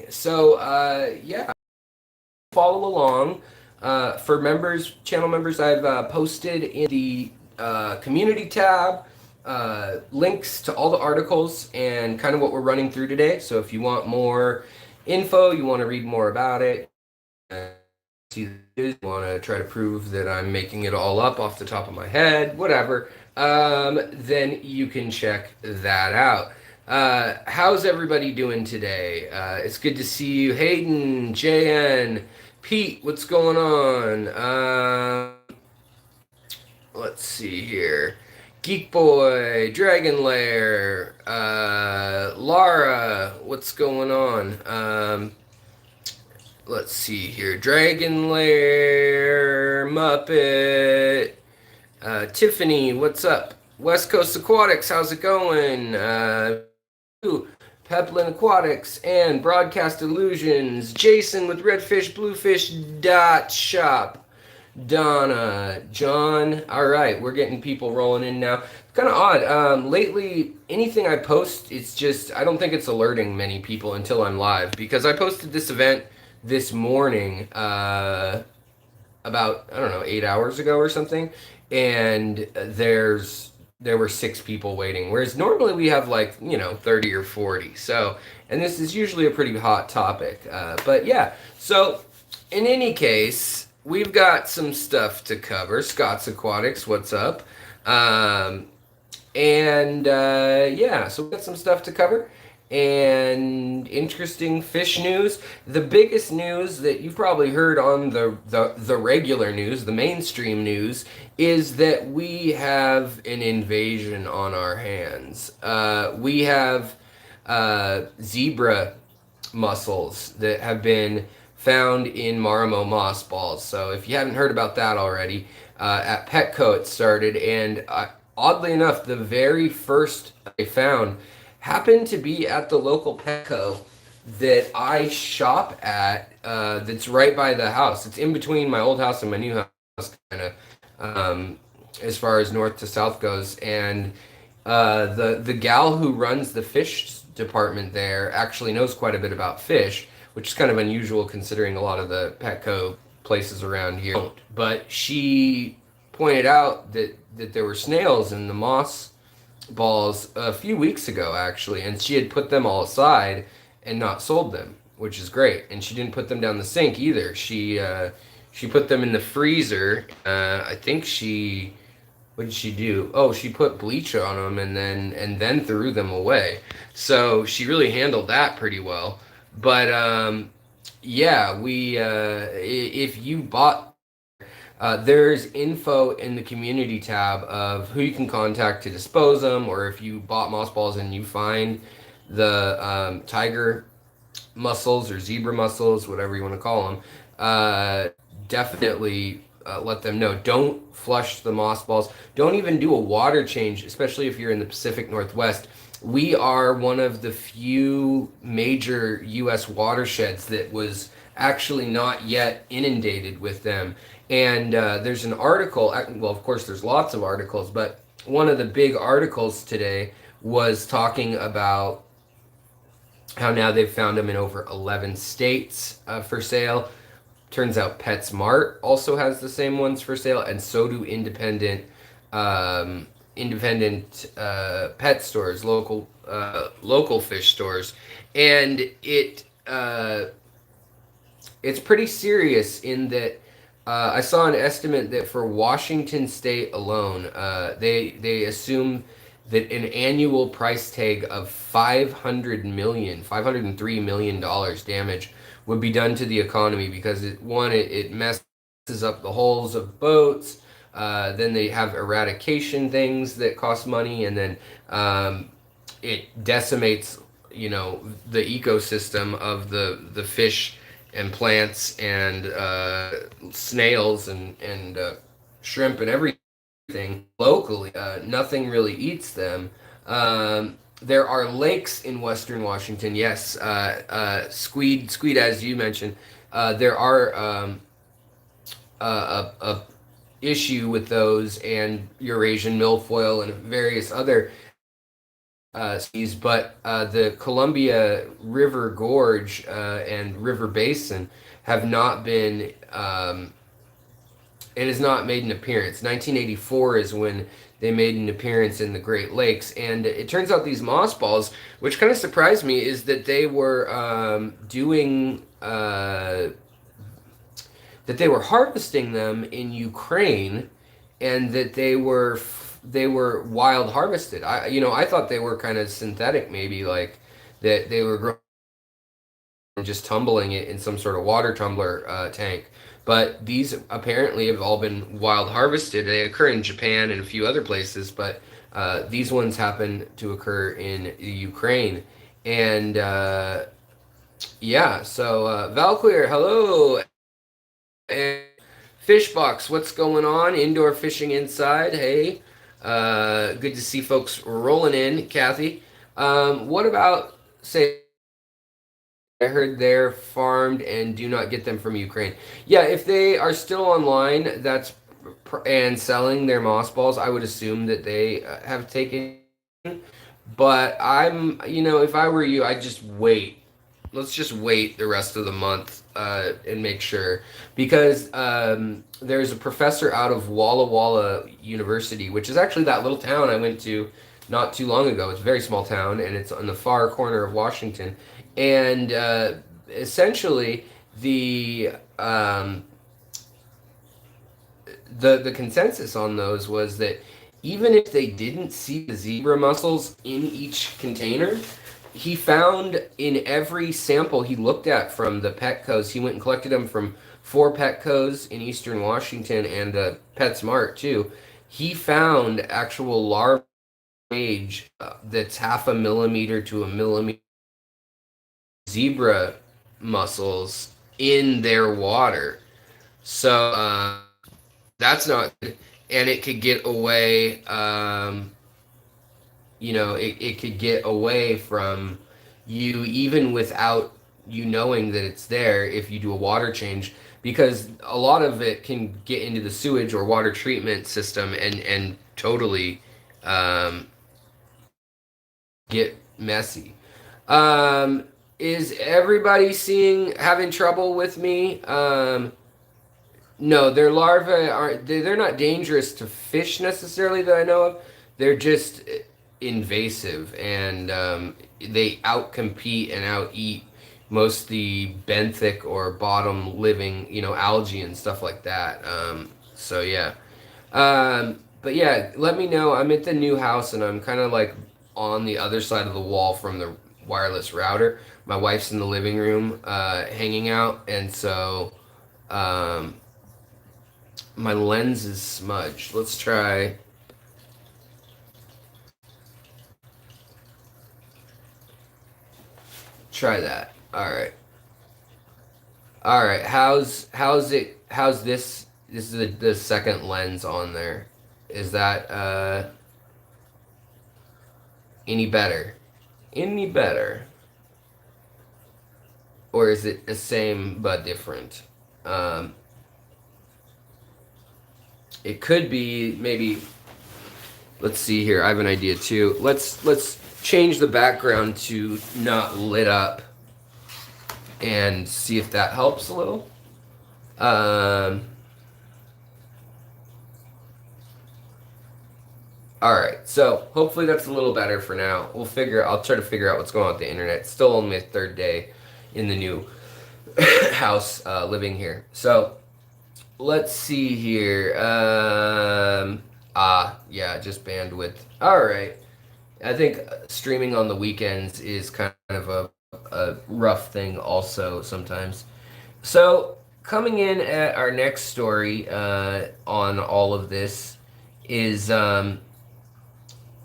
So, yeah, follow along. For members, channel members, I've posted in the community tab links to all the articles and kind of what we're running through today. So if you want more info, you want to read more about it, see this, you want to try to prove that I'm making it all up off the top of my head, whatever, then you can check that out. How's everybody doing today? It's good to see you, Hayden, JN, Pete. What's going on? Let's see here. Geek Boy, Dragon Lair, Lara, what's going on? Let's see here. Dragon Lair, Muppet, Tiffany, what's up? West Coast Aquatics, how's it going? Peplin Aquatics and Broadcast Illusions. Jason with Redfish Bluefish dot shop. Donna, John. All right, we're getting people rolling in now. Kind of odd. Lately, anything I post, it's just I don't think it's alerting many people until I'm live because I posted this event this morning, about I don't know 8 hours ago or something, and there were 6 people waiting, whereas normally we have like 30 or 40. So, and this is usually a pretty hot topic. But yeah, so in any case, we've got some stuff to cover. Scott's Aquatics, what's up? Yeah, so we got some stuff to cover and interesting fish news. The biggest news that you've probably heard on the regular news, the mainstream news, is that we have an invasion on our hands. We have zebra mussels that have been found in Marimo moss balls. So if you haven't heard about that already, at Petco it started, and oddly enough, the very first they found happened to be at the local Petco that I shop at. That's right by the house. It's in between my old house and my new house, kind of, as far as north to south goes. And the gal who runs the fish department there actually knows quite a bit about fish, which is kind of unusual considering a lot of the Petco places around here don't. But she pointed out that there were snails in the moss balls a few weeks ago, actually, and she had put them all aside and not sold them, which is great. And she didn't put them down the sink either. She put them in the freezer. I think she what did she do? Oh, she put bleach on them and then threw them away. So she really handled that pretty well. But yeah, we if you bought there's info in the community tab of who you can contact to dispose them, or if you bought mothballs and you find the tiger mussels or zebra mussels, whatever you want to call them, definitely let them know. Don't flush the mothballs. Don't even do a water change, especially if you're in the Pacific Northwest. We are one of the few major U.S. watersheds that was actually not yet inundated with them. And there's an article, well, of course, there's lots of articles, but one of the big articles today was talking about how now they've found them in over 11 states for sale. Turns out PetSmart also has the same ones for sale, and so do independent pet stores, local fish stores. And it's pretty serious in that I saw an estimate that for Washington State alone, they assume that an annual price tag of $503 million damage would be done to the economy because it messes up the hulls of boats. Then they have eradication things that cost money, and then it decimates, the ecosystem of the fish and plants and snails and shrimp and everything locally. Nothing really eats them. There are lakes in Western Washington. Yes, squid, as you mentioned. There are a issue with those and Eurasian milfoil and various other seas, but the Columbia River Gorge and River Basin have not been. It has not made an appearance. 1984 is when they made an appearance in the Great Lakes, and it turns out these mossballs, which kind of surprised me, is that they were doing that they were harvesting them in Ukraine, and that they were wild harvested. I thought they were kind of synthetic, maybe like that they were growing and just tumbling it in some sort of water tumbler tank. But these apparently have all been wild harvested. They occur in Japan and a few other places, but these ones happen to occur in Ukraine. And yeah, so Valqueer, hello. And Fishbox, what's going on? Indoor fishing inside. Hey, good to see folks rolling in. Kathy, what about, say, I heard they're farmed and do not get them from Ukraine. Yeah, if they are still online, and selling their mossballs, I would assume that they have taken. But if I were you, I'd just wait. Let's just wait the rest of the month and make sure. Because there's a professor out of Walla Walla University, which is actually that little town I went to not too long ago. It's a very small town, and it's on the far corner of Washington. And essentially, the um, the consensus on those was that even if they didn't see the zebra mussels in each container, he found in every sample he looked at from the Petco's, he went and collected them from 4 Petco's in eastern Washington and PetSmart too. He found actual large age that's half a millimeter to a millimeter zebra mussels in their water. So that's not good. And it could get away. It could get away from you even without you knowing that it's there if you do a water change, because a lot of it can get into the sewage or water treatment system and totally um, get messy. Um, is everybody having trouble with me? No, their larvae aren't. They're not dangerous to fish necessarily that I know of. They're just invasive, and they outcompete and outeat most the benthic or bottom living, algae and stuff like that. So yeah, but yeah, let me know. I'm at the new house, and I'm kind of like on the other side of the wall from the wireless router. My wife's in the living room, hanging out, and so. Um, my lens is smudged. Let's try that. All right. All right. How's this is the second lens on there. Is that any better? Any better? Or is it the same but different? Um it could be maybe. Let's see here. I have an idea too. Let's change the background to not lit up and see if that helps a little. Um, all right. So hopefully that's a little better for now. I'll try to figure out what's going on with the internet. It's still only my third day in the new house living here. So let's see here. Yeah, just bandwidth. All right. I think streaming on the weekends is kind of a rough thing also sometimes. So, coming in at our next story on all of this is the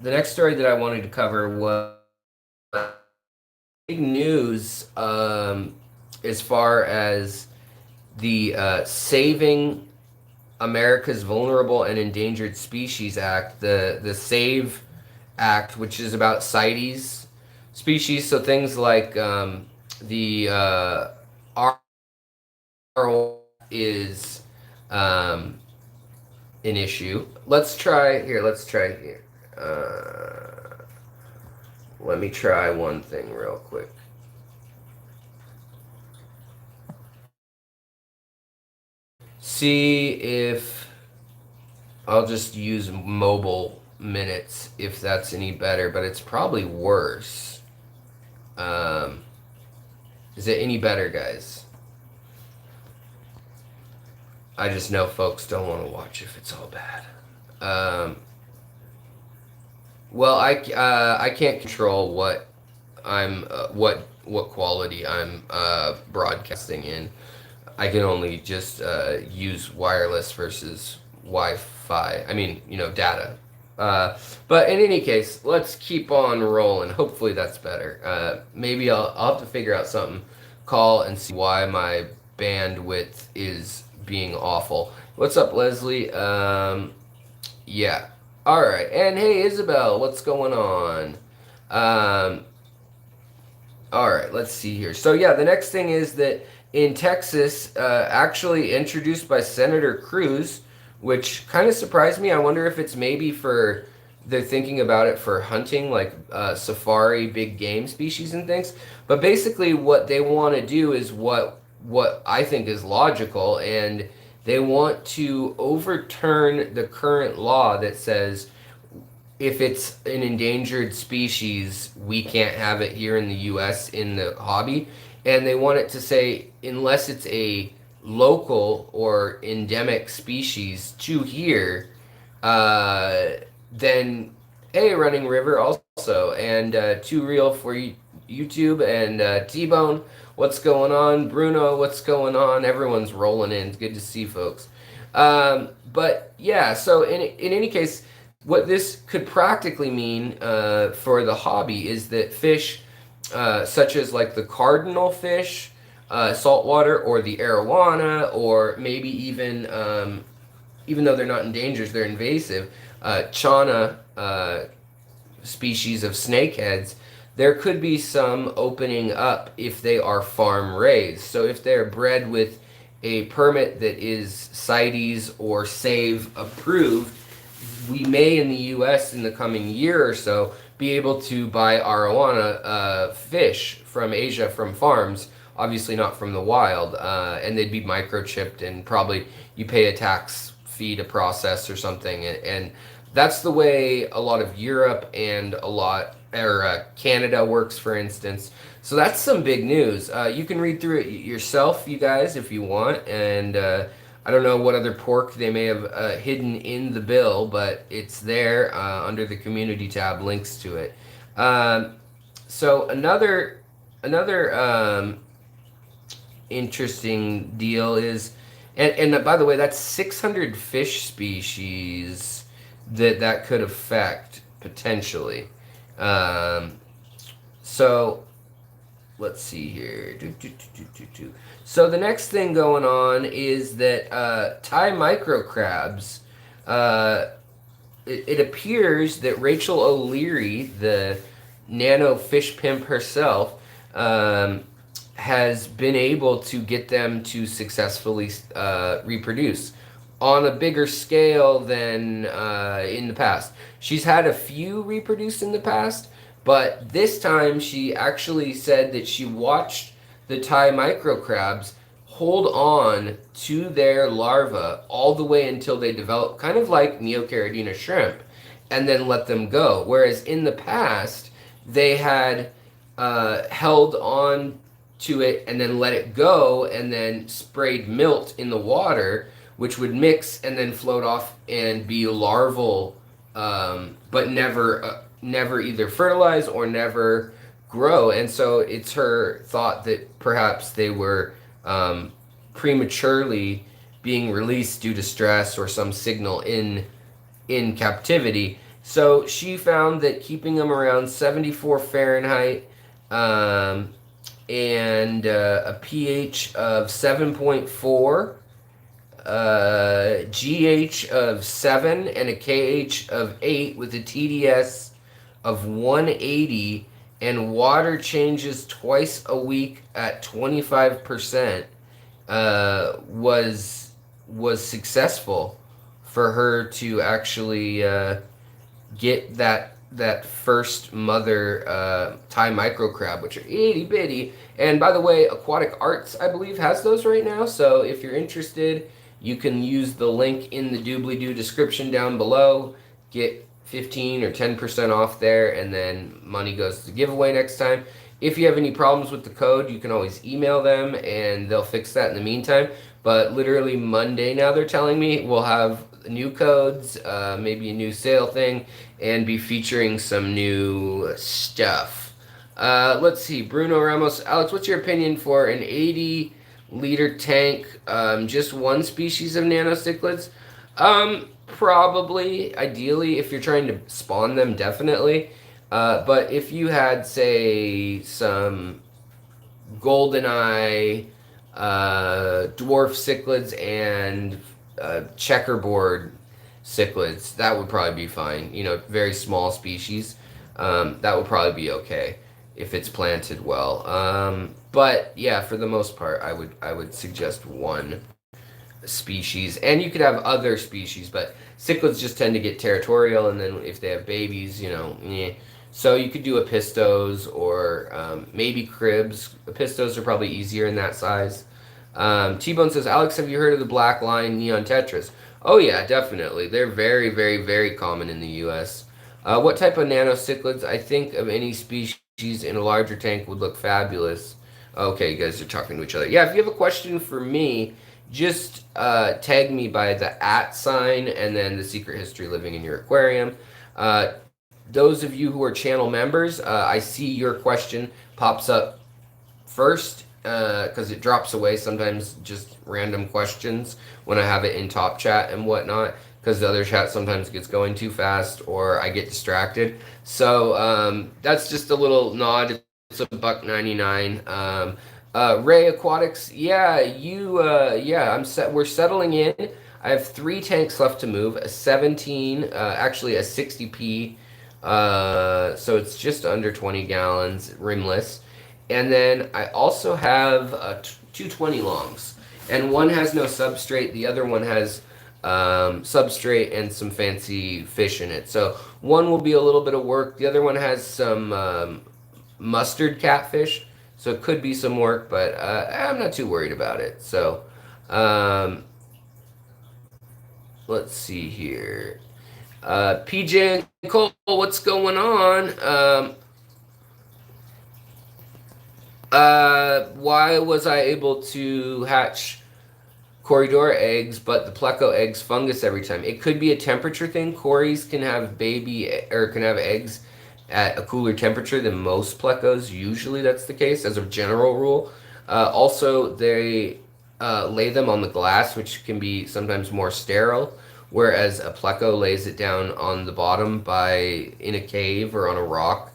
next story that I wanted to cover was big news as far as the Saving America's Vulnerable and Endangered Species Act, the SAVE Act, which is about CITES species, so things like the R is um, an issue. Let's try here. Uh, let me try one thing real quick. See if I'll just use mobile minutes if that's any better, but it's probably worse. Is it any better, guys? I just know folks don't want to watch if it's all bad. Well, I can't control what I'm what quality I'm broadcasting in. I can only just use wireless versus Wi-Fi. I mean, data. But in any case, let's keep on rolling. Hopefully that's better. Maybe I'll have to figure out something. Call and see why my bandwidth is being awful. What's up, Leslie? Yeah. All right. And hey, Isabel, what's going on? All right. Let's see here. So yeah, the next thing is that in Texas, actually introduced by Senator Cruz, which kind of surprised me. I wonder if it's maybe they're thinking about it for hunting, like safari, big game species and things. But basically, what they want to do is what I think is logical, and they want to overturn the current law that says if it's an endangered species, we can't have it here in the U.S. in the hobby. And they want it to say, unless it's a local or endemic species to here, then, hey, Running River also, and Too Real for YouTube, and T-Bone, what's going on? Bruno, what's going on? Everyone's rolling in. It's good to see folks. But yeah, so in any case, what this could practically mean for the hobby is that fish such as like the cardinal fish, saltwater, or the arowana, or maybe even though they're not endangered, they're invasive, chana species of snakeheads, there could be some opening up if they are farm raised. So if they're bred with a permit that is CITES or SAVE approved, we may in the U.S. in the coming year or so be able to buy arowana fish from Asia from farms, obviously not from the wild, and they'd be microchipped, and probably you pay a tax fee to process or something, and that's the way a lot of Europe and Canada works, for instance. So that's some big news. You can read through it yourself, you guys, if you want, and I don't know what other pork they may have hidden in the bill, but it's there under the community tab, links to it. So another interesting deal is, and by the way, that's 600 fish species that could affect potentially. So let's see here. So the next thing going on is that Thai microcrabs, it appears that Rachel O'Leary, the Nano fish pimp herself, has been able to get them to successfully reproduce on a bigger scale than in the past. She's had a few reproduce in the past, but this time she actually said that she watched the Thai microcrabs hold on to their larvae all the way until they develop, kind of like Neocaridina shrimp, and then let them go. Whereas in the past, they had held on to it and then let it go and then sprayed milt in the water, which would mix and then float off and be larval, but never either fertilize or never grow. And so it's her thought that perhaps they were prematurely being released due to stress or some signal in captivity. So she found that keeping them around 74 Fahrenheit and a pH of 7.4, GH of 7, and a KH of 8 with a TDS of 180, and water changes twice a week at 25%, was successful for her to actually get that first mother Thai micro crab, which are itty bitty. And by the way, Aquatic Arts, I believe, has those right now. So if you're interested, you can use the link in the doobly doo description down below. Get 15 or 10% off there, and then money goes to the giveaway next time. If you have any problems with the code, you can always email them and they'll fix that in the meantime. But literally Monday now, they're telling me, we'll have new codes, maybe a new sale thing, and be featuring some new stuff. Let's see, Bruno Ramos. Alex, what's your opinion for an 80-liter tank, just one species of nano cichlids? Probably, ideally, if you're trying to spawn them, definitely. But if you had, say, some goldeneye, dwarf cichlids, and checkerboard cichlids, that would probably be fine. You know, very small species. That would probably be okay if it's planted well. But yeah, for the most part, I would suggest one species, and you could have other species, but cichlids just tend to get territorial, and then if they have babies, you know, so you could do apistos or maybe cribs. Apistos are probably easier in that size. T-Bone says, Alex, have you heard of the black line neon tetras? Oh yeah, definitely. They're very, very, very common in the US. What type of nano cichlids? I think of any species in a larger tank would look fabulous. Okay, you guys are talking to each other. Yeah, if you have a question for me, just tag me by the @ sign and then the secret history living in your aquarium. Those of you who are channel members, I see your question pops up first because it drops away sometimes, just random questions when I have it in top chat and whatnot, because the other chat sometimes gets going too fast or I get distracted. So that's just a little nod. It's $1.99. Ray Aquatics, yeah, I'm set. We're settling in. I have 3 tanks left to move. A 17, actually a 60p. So it's just under 20 gallons, rimless. And then I also have 220 longs, and one has no substrate. The other one has substrate and some fancy fish in it. So one will be a little bit of work. The other one has some mustard catfish. So it could be some work, but I'm not too worried about it. So let's see here. PJ and Cole, what's going on? Why was I able to hatch Corridor eggs, but the pleco eggs fungus every time? It could be a temperature thing. Cories can have can have eggs at a cooler temperature than most plecos. Usually that's the case as a general rule. Also, they lay them on the glass, which can be sometimes more sterile, whereas a pleco lays it down on the bottom in a cave or on a rock,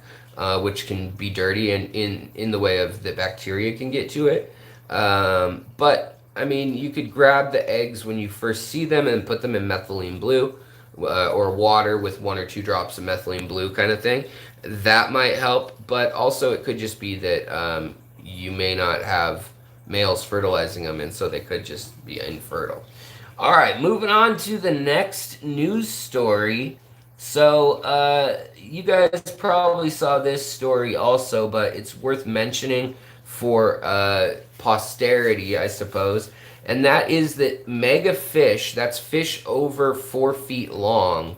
which can be dirty and in the way of the bacteria can get to it. But I mean, you could grab the eggs when you first see them and put them in methylene blue or water with 1 or 2 drops of methylene blue kind of thing. That might help, but also it could just be that you may not have males fertilizing them, and so they could just be infertile. All right, moving on to the next news story. So you guys probably saw this story also, but it's worth mentioning for posterity, I suppose. And that is that mega fish, that's fish over 4 feet long,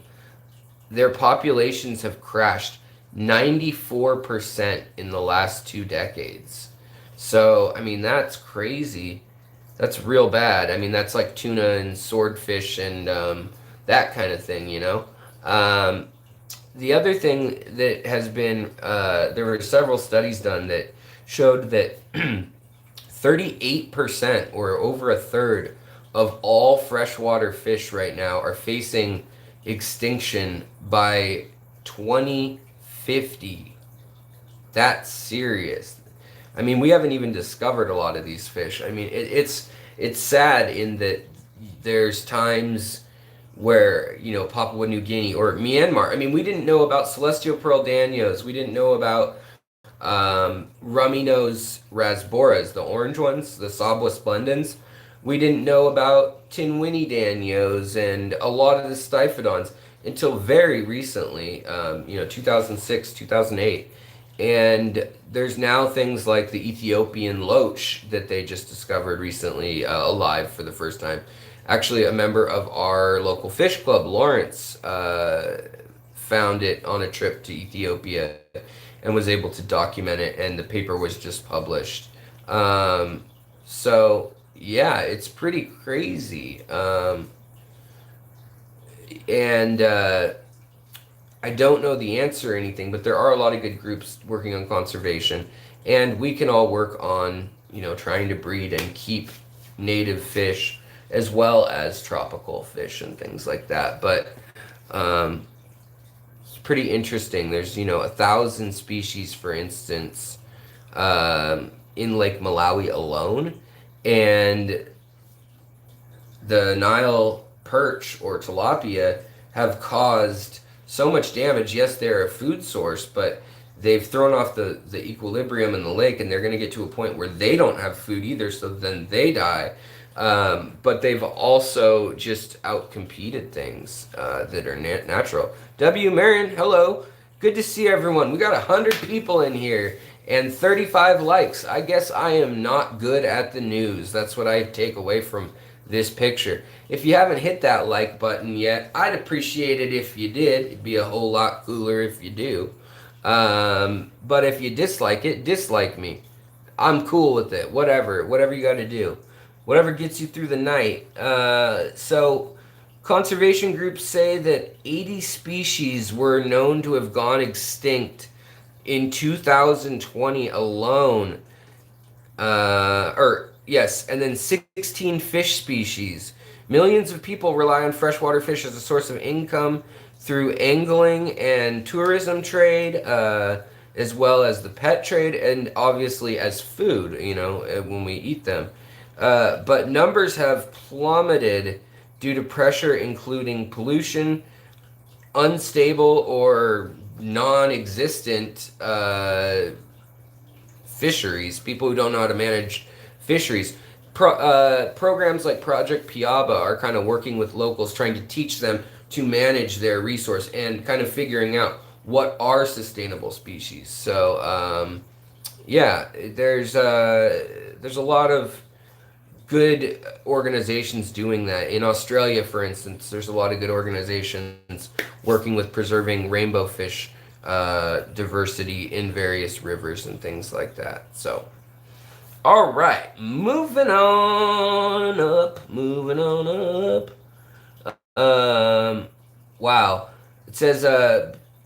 their populations have crashed 94% in the last 2 decades. So, I mean, that's crazy. That's real bad. I mean, that's like tuna and swordfish and that kind of thing, you know? The other thing that has been, there were several studies done that showed that 38% or over a third of all freshwater fish right now are facing extinction by 2050. That's serious. I mean, we haven't even discovered a lot of these fish. I mean, it's sad in that there's times where, you know, Papua New Guinea or Myanmar, I mean, we didn't know about celestial pearl danios. We didn't know about rummy nose rasboras, the orange ones, the Sabwa splendens. We didn't know about Tinwini danios and a lot of the Stiphodons. until very recently, 2006, 2008. And there's now things like the Ethiopian loach that they just discovered recently, alive for the first time. Actually, a member of our local fish club, Lawrence, found it on a trip to Ethiopia and was able to document it, and the paper was just published. So, yeah, it's pretty crazy. And I don't know the answer or anything, but there are a lot of good groups working on conservation, and we can all work on, trying to breed and keep native fish as well as tropical fish and things like that. But it's pretty interesting. There's, 1,000 species, for instance, in Lake Malawi alone, and the Nile perch or tilapia have caused so much damage. Yes, they're a food source, but they've thrown off the equilibrium in the lake, and they're going to get to a point where they don't have food either, so then they die. But they've also just outcompeted things that are natural. W. Marion, hello. Good to see everyone. We got 100 people in here and 35 likes. I guess I am not good at the news. That's what I take away from this picture. If you haven't hit that like button yet, I'd appreciate it if you did. It'd be a whole lot cooler if you do. But if you dislike it, dislike me. I'm cool with it. Whatever you got to do. Whatever gets you through the night. So conservation groups say that 80 species were known to have gone extinct in 2020 alone. Yes, and then 16 fish species. Millions of people rely on freshwater fish as a source of income through angling and tourism trade, as well as the pet trade, and obviously as food, when we eat them. But numbers have plummeted due to pressure, including pollution, unstable or non-existent fisheries, people who don't know how to manage fisheries. Programs like Project Piaba are kind of working with locals, trying to teach them to manage their resource and kind of figuring out what are sustainable species. So, there's a lot of good organizations doing that. In Australia, for instance, there's a lot of good organizations working with preserving rainbow fish diversity in various rivers and things like that. So, all right, moving on up. Wow. It says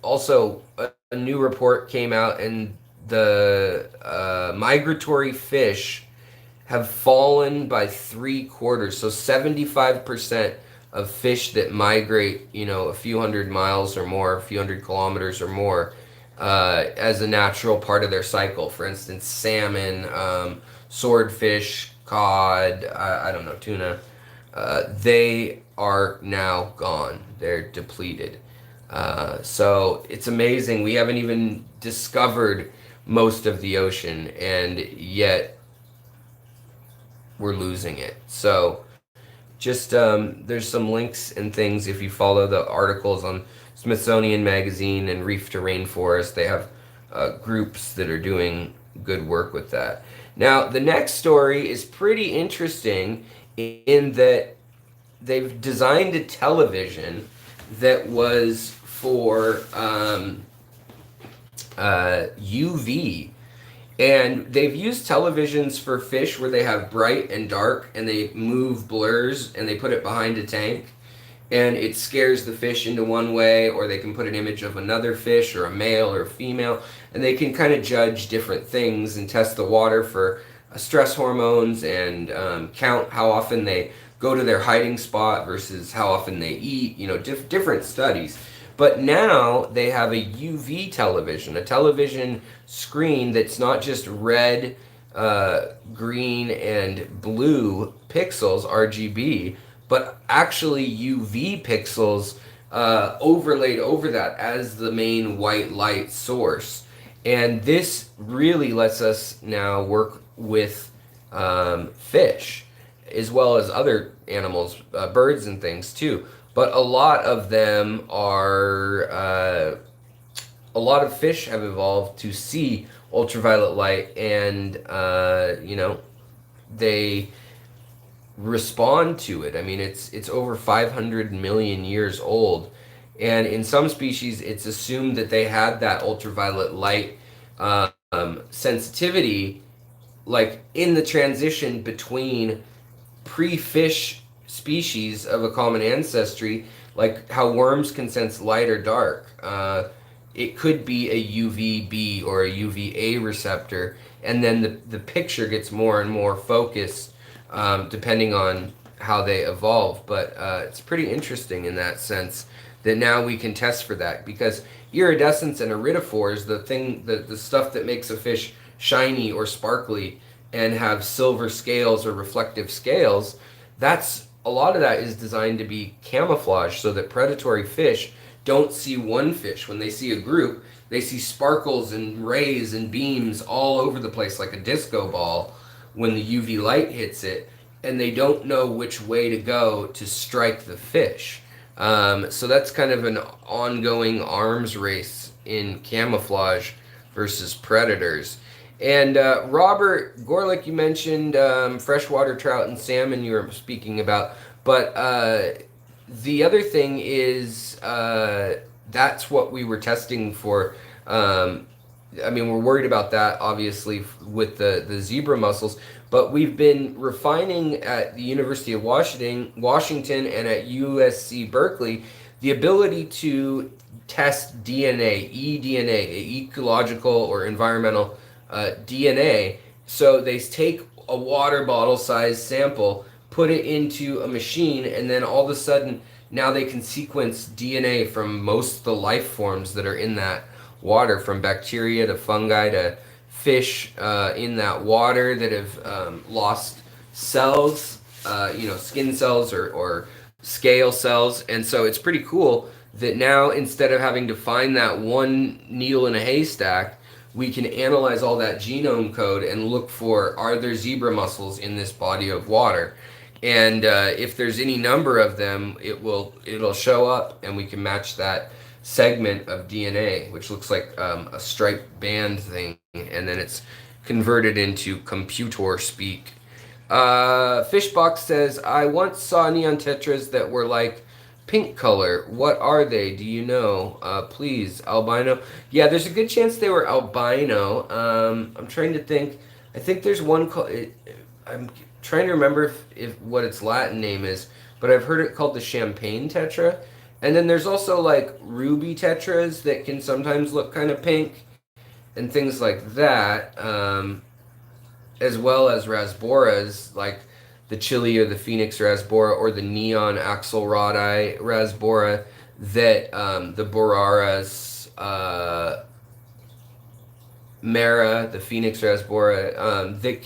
also a new report came out, and the migratory fish have fallen by 3/4. So 75% of fish that migrate, a few hundred miles or more, a few hundred kilometers or more, as a natural part of their cycle. For instance, salmon, swordfish, cod, I don't know, tuna. They are now gone. They're depleted. So it's amazing. We haven't even discovered most of the ocean, and yet we're losing it. So just there's some links and things if you follow the articles on Smithsonian Magazine and Reef to Rainforest. They have groups that are doing good work with that. Now, the next story is pretty interesting in that they've designed a television that was for UV. And they've used televisions for fish where they have bright and dark, and they move blurs, and they put it behind a tank, and it scares the fish into one way, or they can put an image of another fish or a male or a female, and they can kind of judge different things and test the water for stress hormones and count how often they go to their hiding spot versus how often they eat, different studies. But now they have a UV television, a television screen that's not just red, green, and blue pixels, RGB, but actually UV pixels overlaid over that as the main white light source. And this really lets us now work with fish as well as other animals, birds and things too, but a lot of them are, a lot of fish have evolved to see ultraviolet light, and, they respond to it. I mean, it's over 500 million years old, and in some species, it's assumed that they had that ultraviolet light sensitivity, like in the transition between pre-fish species of a common ancestry, like how worms can sense light or dark. It could be a UVB or a UVA receptor, and then the picture gets more and more focused depending on how they evolve. But it's pretty interesting in that sense that now we can test for that, because iridescence and iridophores, the stuff that makes a fish shiny or sparkly and have silver scales or reflective scales, that's a lot of that is designed to be camouflage so that predatory fish don't see one fish. When they see a group, they see sparkles and rays and beams all over the place like a disco ball when the UV light hits it, and they don't know which way to go to strike the fish. So that's kind of an ongoing arms race in camouflage versus predators. And Robert Gorlick, you mentioned freshwater trout and salmon you were speaking about, but the other thing is that's what we were testing for. I mean, we're worried about that, obviously, with the zebra mussels, but we've been refining at the University of Washington and at USC Berkeley the ability to test DNA, eDNA, ecological or environmental DNA. So they take a water bottle size sample, put it into a machine, and then all of a sudden now they can sequence DNA from most of the life forms that are in that water, from bacteria to fungi to fish in that water that have lost cells, skin cells or scale cells. And so it's pretty cool that now, instead of having to find that one needle in a haystack, we can analyze all that genome code and look for, are there zebra mussels in this body of water? And if there's any number of them, it'll show up, and we can match that segment of DNA, which looks like a striped band thing, and then it's converted into computer speak. Fishbox says, I once saw neon tetras that were like pink color. What are they? Do you know? Please, albino. Yeah, there's a good chance they were albino. I'm trying to think. I think there's one called. I'm trying to remember if what its Latin name is, but I've heard it called the champagne tetra. And then there's also like ruby tetras that can sometimes look kind of pink and things like that, as well as rasboras like the Chile or the Phoenix rasbora or the neon axelrodi rasbora that the Boraras mara, the Phoenix rasbora, that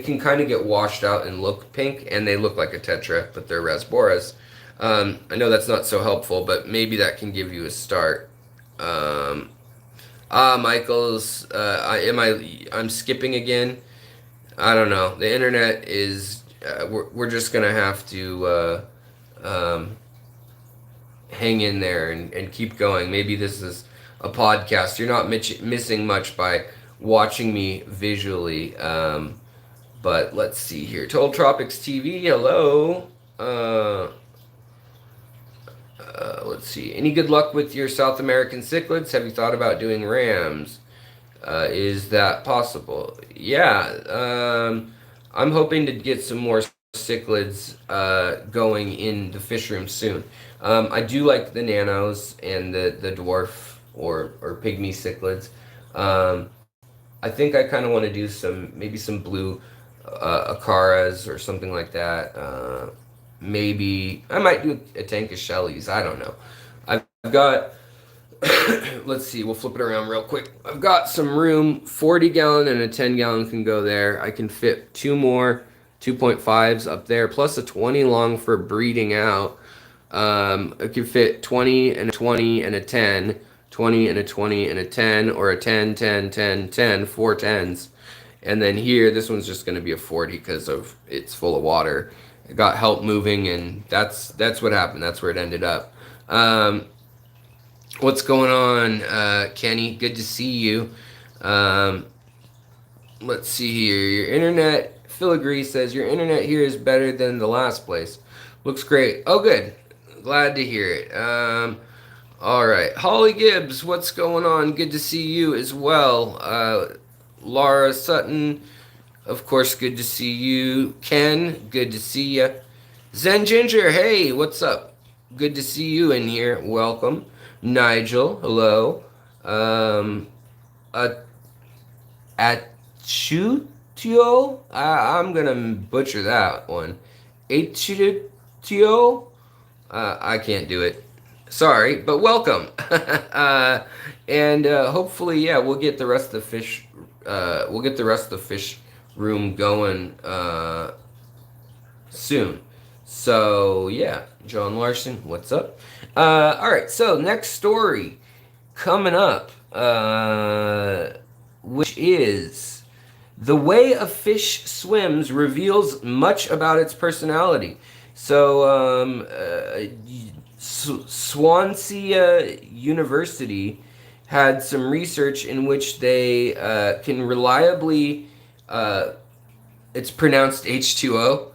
can kind of get washed out and look pink, and they look like a tetra, but they're rasboras. I know that's not so helpful, but maybe that can give you a start. Michael's, I'm skipping again. I don't know. The internet is, we're just gonna have to hang in there and keep going. Maybe this is a podcast. You're not missing much by watching me visually. But let's see here. Total Tropics TV, hello. Let's see. Any good luck with your South American cichlids? Have you thought about doing rams? Is that possible? Yeah. I'm hoping to get some more cichlids going in the fish room soon. I do like the nanos and the dwarf or pygmy cichlids. I think I kind of want to do maybe some blue acaras or something like that. Maybe I might do a tank of shellies. I don't know. I've got, let's see, we'll flip it around real quick. I've got some room, 40 gallon and a 10 gallon can go there. I can fit two more 2.5s up there, plus a 20 long for breeding out. I could fit 20 and a 20 and a 10, 20 and a 20 and a 10, or a 10, 10, 10, 10, 4 10s. And then here, this one's just going to be a 40 because of it's full of water. got help moving, and that's what happened. That's where it ended up. What's going on, Kenny? Good to see you. Um, let's see here. Your internet, Filigree says your internet here is better than the last place. Looks great. Oh, good. Glad to hear it. All right, Holly Gibbs, what's going on? Good to see you as well. Laura Sutton, of course, good to see you. Ken, good to see you. Zen Ginger, hey, what's up? Good to see you in here. Welcome. Nigel, hello. Uh, Achutio? I'm gonna butcher that one. Achutio? I can't do it. Sorry, but welcome. And hopefully, yeah, we'll get the rest of the fish. We'll get the rest of the fish room going soon. So yeah, John Larson, what's up? All right, so next story coming up, which is the way a fish swims reveals much about its personality. So Swansea University had some research in which they can reliably, it's pronounced H2O.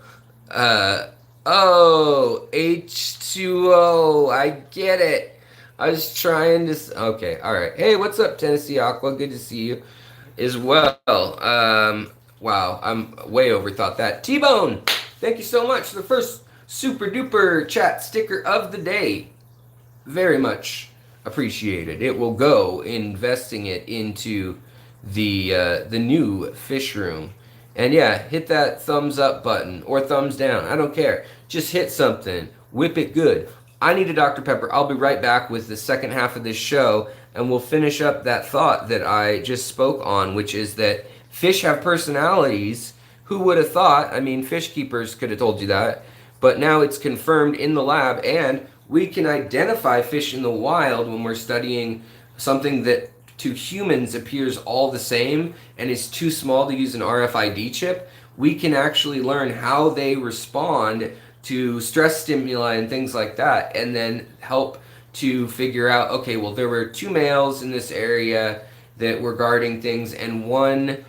Oh, H2O. I get it. I was trying to. Okay, all right. Hey, what's up, Tennessee Aqua? Good to see you as well. Wow, I'm way overthought that. T-Bone, thank you so much for the first super duper chat sticker of the day. Very much appreciated. It will go investing it into the new fish room. And yeah, hit that thumbs up button or thumbs down. I don't care. Just hit something. Whip it good. I need a Dr. Pepper. I'll be right back with the second half of this show, and we'll finish up that thought that I just spoke on, which is that fish have personalities. Who would have thought? I mean, fish keepers could have told you that. But now it's confirmed in the lab, and we can identify fish in the wild when we're studying something that to humans appears all the same and is too small to use an RFID chip. We can actually learn how they respond to stress stimuli and things like that, and then help to figure out, okay, well, there were two males in this area that were guarding things, and one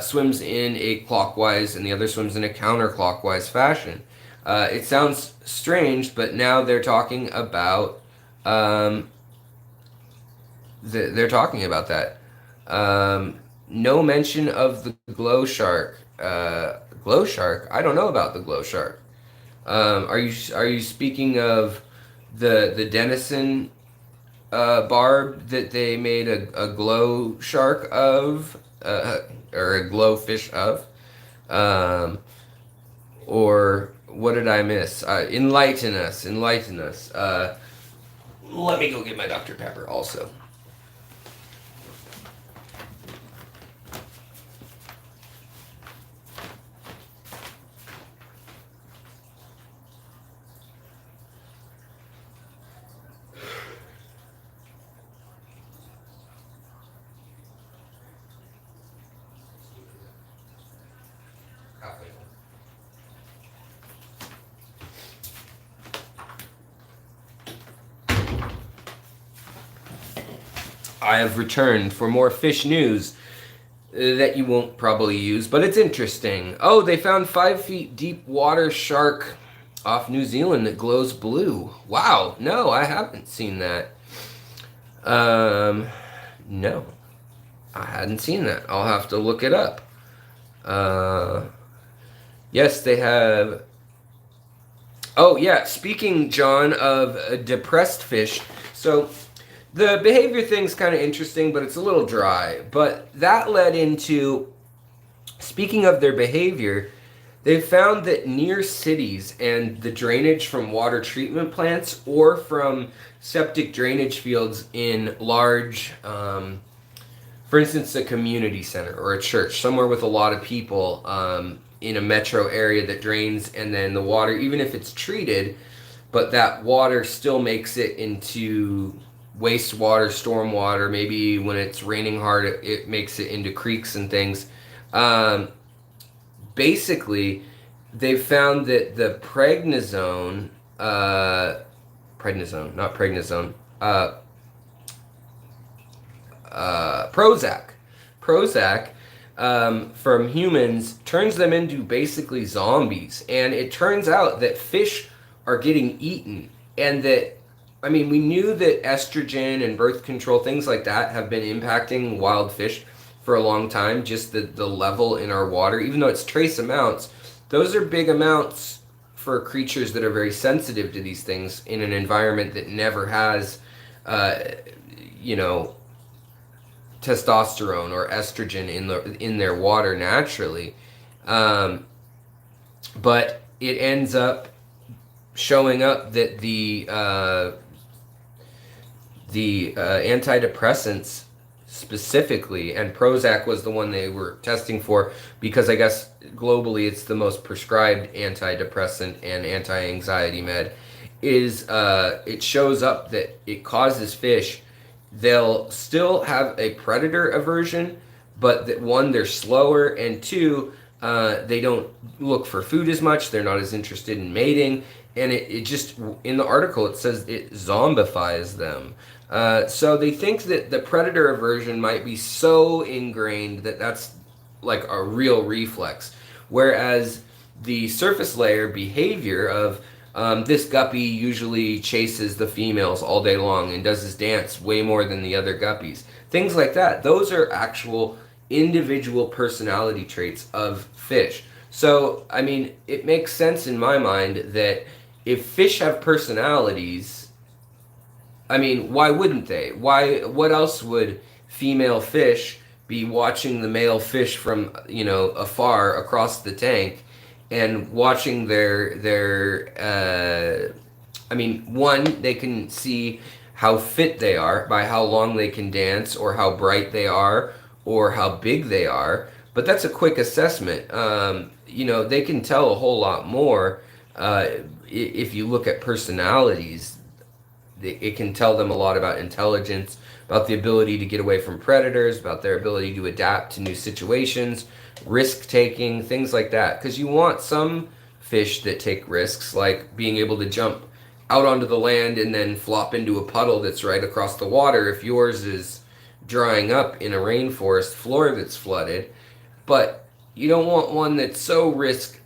swims in a clockwise and the other swims in a counterclockwise fashion. It sounds strange, but now they're talking about they're talking about that. No mention of the glow shark. Glow shark? I don't know about the glow shark. Are you speaking of the Denison barb that they made a glow shark of, or a glow fish of? Or what did I miss? Enlighten us. Enlighten us. Let me go get my Dr. Pepper also. I have returned for more fish news that you won't probably use, but it's interesting. Oh, they found 5 feet deep water shark off New Zealand that glows blue. Wow, no, I haven't seen that. No, I hadn't seen that. I'll have to look it up. Yes, they have. Oh, yeah, speaking, John, of depressed fish. So the behavior thing's kind of interesting, but it's a little dry. But that led into, speaking of their behavior, they found that near cities and the drainage from water treatment plants or from septic drainage fields in large, for instance, a community center or a church, somewhere with a lot of people in a metro area that drains, and then the water, even if it's treated, but that water still makes it into wastewater, stormwater. Maybe when it's raining hard, it makes it into creeks and things. Basically, they've found that the prednisone, not prednisone, Prozac from humans turns them into basically zombies. And it turns out that fish are getting eaten. And that, I mean, we knew that estrogen and birth control, things like that, have been impacting wild fish for a long time, just the level in our water, even though it's trace amounts. Those are big amounts for creatures that are very sensitive to these things in an environment that never has, uh, you know, testosterone or estrogen in their water naturally. Um, but it ends up showing up that the antidepressants specifically, and Prozac was the one they were testing for because I guess globally it's the most prescribed antidepressant and anti-anxiety med, is it shows up that it causes fish. They'll still have a predator aversion, but that one, they're slower, and two, they don't look for food as much. They're not as interested in mating, and it just, in the article, it says it zombifies them. So they think that the predator aversion might be so ingrained that that's like a real reflex, whereas the surface layer behavior of this guppy usually chases the females all day long and does his dance way more than the other guppies. Things like that. Those are actual individual personality traits of fish. So, I mean, it makes sense in my mind that if fish have personalities, I mean, why wouldn't they? What else would female fish be watching the male fish from, afar across the tank and watching one, they can see how fit they are by how long they can dance or how bright they are or how big they are. But that's a quick assessment. They can tell a whole lot more if you look at personalities. It can tell them a lot about intelligence, about the ability to get away from predators, about their ability to adapt to new situations, risk taking, things like that. Because you want some fish that take risks, like being able to jump out onto the land and then flop into a puddle that's right across the water if yours is drying up in a rainforest floor that's flooded. But you don't want one that's so risk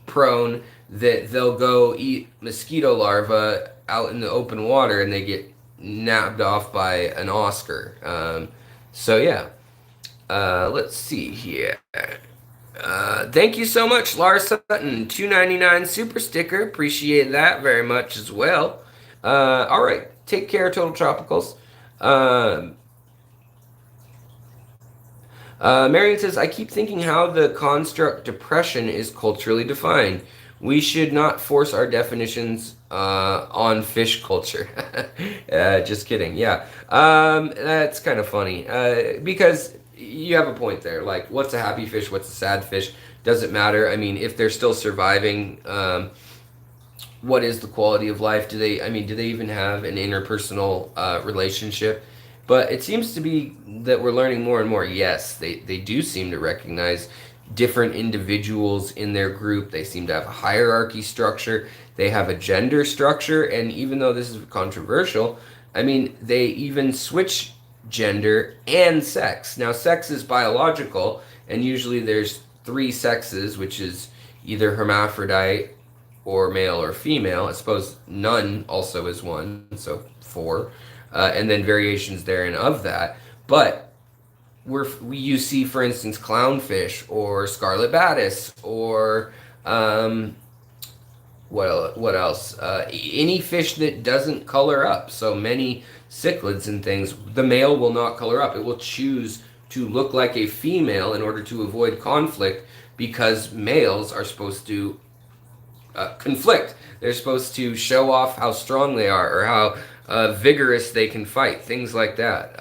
prone that they'll go eat mosquito larvae out in the open water and they get nabbed off by an Oscar. Let's see here. Thank you so much, Lars Sutton. $2.99 super sticker. Appreciate that very much as well. All right. Take care, Total Tropicals. Marion says, I keep thinking how the construct depression is culturally defined. We should not force our definitions on fish culture. Just kidding. Yeah. That's kind of funny. Because you have a point there. Like, what's a happy fish? What's a sad fish? Doesn't matter. I mean, if they're still surviving, what is the quality of life? Do they even have an interpersonal relationship? But it seems to be that we're learning more and more. Yes, they do seem to recognize different individuals in their group. They seem to have a hierarchy structure. They have a gender structure. And even though this is controversial, I mean, they even switch gender and sex. Now, sex is biological, and usually there's 3 sexes, which is either hermaphrodite or male or female. I suppose none also is 1, so 4. And then variations therein of that. But you see, for instance, clownfish or scarlet batis or what else? Any fish that doesn't color up. So many cichlids and things, the male will not color up. It will choose to look like a female in order to avoid conflict, because males are supposed to conflict. They're supposed to show off how strong they are or how vigorous they can fight, things like that.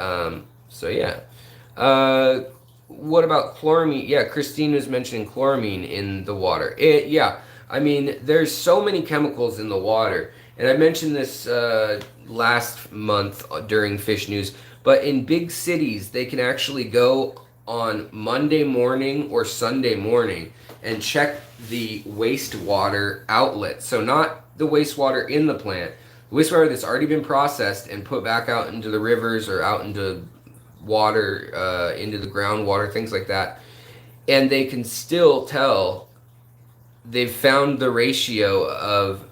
What about chloramine? Yeah, Christine was mentioning chloramine in the water. I mean, there's so many chemicals in the water, and I mentioned this last month during Fish News, but in big cities, they can actually go on Monday morning or Sunday morning and check the wastewater outlet. So not the wastewater in the plant, the wastewater that's already been processed and put back out into the rivers or out into water, into the groundwater, things like that. And they can still tell, they've found the ratio of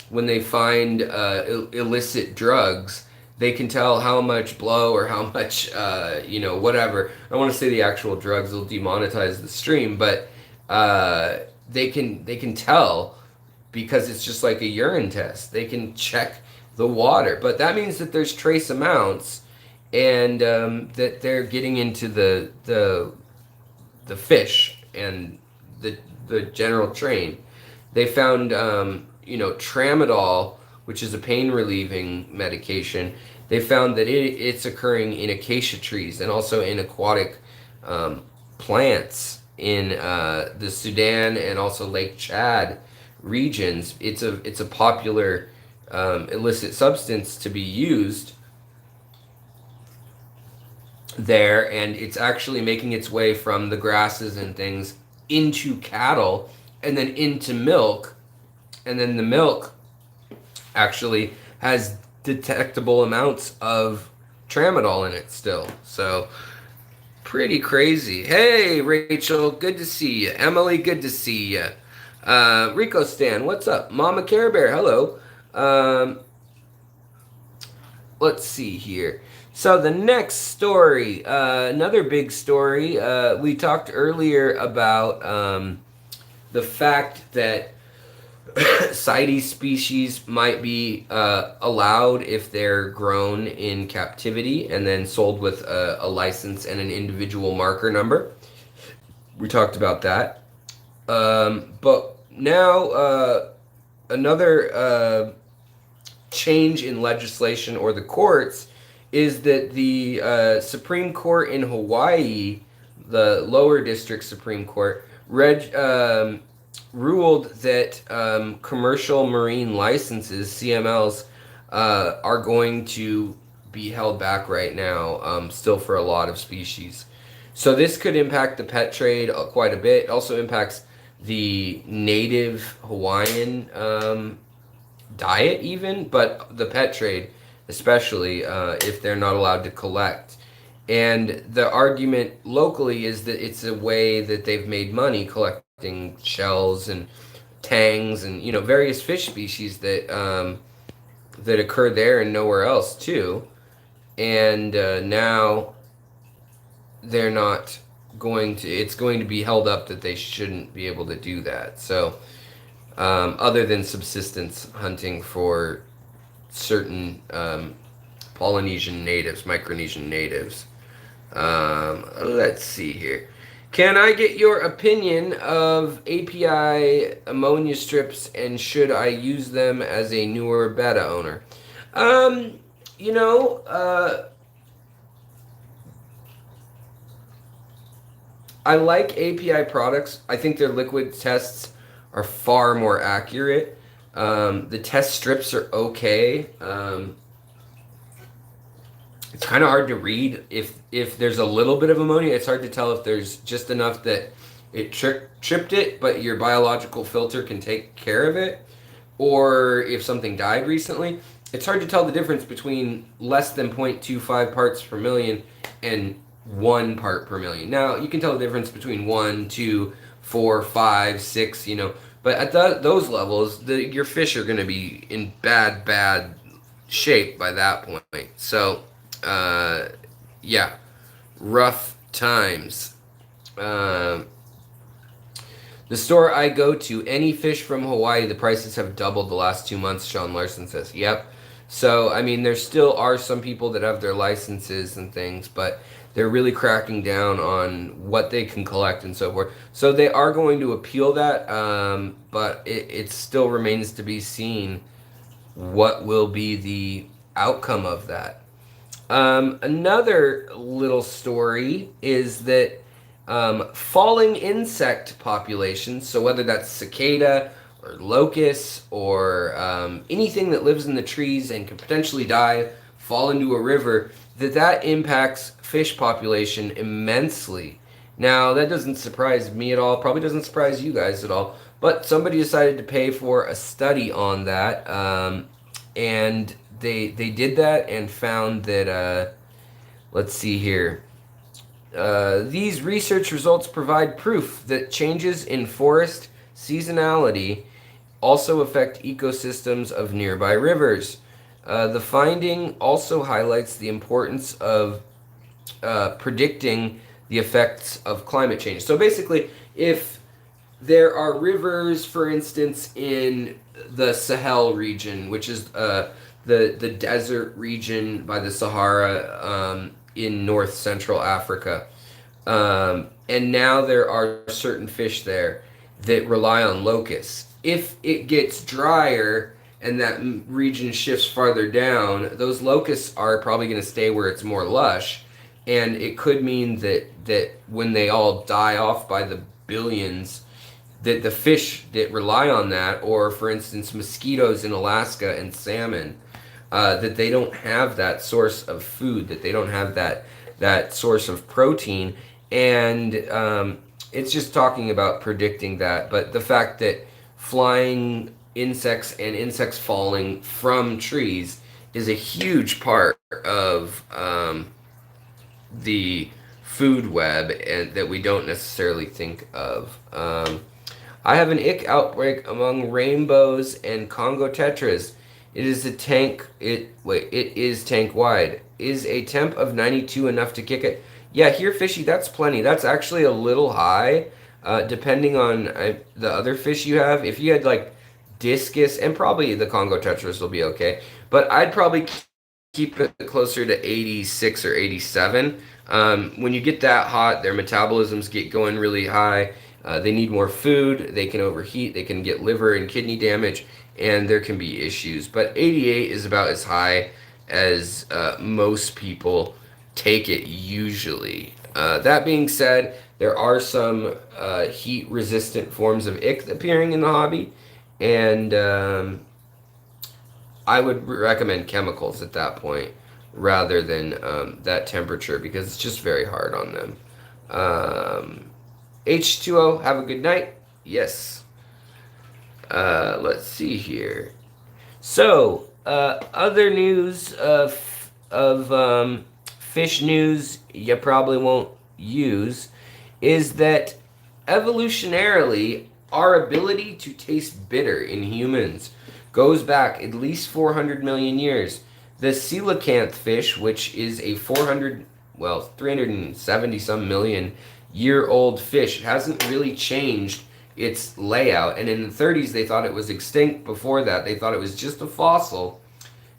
when they find illicit drugs, they can tell how much blow or how much, whatever. I don't want to say the actual drugs will demonetize the stream, but they can tell because it's just like a urine test. They can check the water, but that means that there's trace amounts, and that they're getting into the fish and the general train. They found tramadol, which is a pain relieving medication. They found that it's occurring in acacia trees and also in aquatic plants in the Sudan and also Lake Chad regions. It's a popular illicit substance to be used there, and it's actually making its way from the grasses and things into cattle and then into milk, and then the milk actually has detectable amounts of tramadol in it still. So pretty crazy. Hey Rachel, good to see you. Emily, good to see you. Rico Stan, what's up? Mama Care Bear, hello. Let's see here. So the next story, another big story. We talked earlier about the fact that CITES species might be allowed if they're grown in captivity and then sold with a license and an individual marker number. We talked about that. But now another change in legislation or the courts is that the Supreme Court in Hawaii, the lower district Supreme Court, ruled that commercial marine licenses, CMLs, are going to be held back right now, still for a lot of species. So this could impact the pet trade quite a bit. It also impacts the native Hawaiian diet even, but the pet trade especially, if they're not allowed to collect. And the argument locally is that it's a way that they've made money collecting shells and tangs and various fish species that that occur there and nowhere else too. And now they're not going to. It's going to be held up that they shouldn't be able to do that. So other than subsistence hunting for certain Polynesian natives, Micronesian natives. Let's see here. Can I get your opinion of API ammonia strips, and should I use them as a newer betta owner? I like API products. I think their liquid tests are far more accurate. The test strips are okay. It's kind of hard to read if there's a little bit of ammonia. It's hard to tell if there's just enough that it tripped it, but your biological filter can take care of it, or if something died recently. It's hard to tell the difference between less than 0.25 parts per million and 1 part per million. Now, you can tell the difference between 1, 2, 4, 5, 6, but at those levels, your fish are going to be in bad shape by that point. So, yeah, rough times. The store I go to, any fish from Hawaii, the prices have doubled the last 2 months, Sean Larson says. Yep. So, I mean, there still are some people that have their licenses and things, but they're really cracking down on what they can collect and so forth. So they are going to appeal that, but it still remains to be seen what will be the outcome of that. Another little story is that falling insect populations, so whether that's cicada or locusts or anything that lives in the trees and can potentially die, fall into a river, that impacts fish population immensely. Now, that doesn't surprise me at all, probably doesn't surprise you guys at all, but somebody decided to pay for a study on that, and they did that and found that, let's see here. These research results provide proof that changes in forest seasonality also affect ecosystems of nearby rivers. The finding also highlights the importance of predicting the effects of climate change. So basically, if there are rivers, for instance, in the Sahel region, which is the desert region by the Sahara in north central Africa, and now there are certain fish there that rely on locusts. If it gets drier and that region shifts farther down, those locusts are probably going to stay where it's more lush, and it could mean that when they all die off by the billions, that the fish that rely on that, or for instance mosquitoes in Alaska and salmon, that they don't have that source of food, that they don't have that source of protein, and it's just talking about predicting that. But the fact that flying insects and insects falling from trees is a huge part of the food web, and that we don't necessarily think of. I have an ick outbreak among rainbows and Congo tetras. It is a tank. It is tank wide. Is a temp of 92 enough to kick it? Yeah, here fishy. That's plenty. That's actually a little high, depending on the other fish you have. If you had like discus, and probably the Congo tetras will be okay, but I'd probably keep it closer to 86 or 87. When you get that hot, their metabolisms get going really high. They need more food, they can overheat, they can get liver and kidney damage, and there can be issues. But 88 is about as high as most people take it usually. That being said, there are some heat-resistant forms of ick appearing in the hobby, and I would recommend chemicals at that point rather than that temperature, because it's just very hard on them. H2O, have a good night. Yes. Let's see here. So, other news of fish news you probably won't use is that evolutionarily, our ability to taste bitter in humans goes back at least 400 million years. The coelacanth fish, which is a 370 some million year old fish, hasn't really changed its layout, and in the 30s they thought it was extinct. Before that they thought it was just a fossil.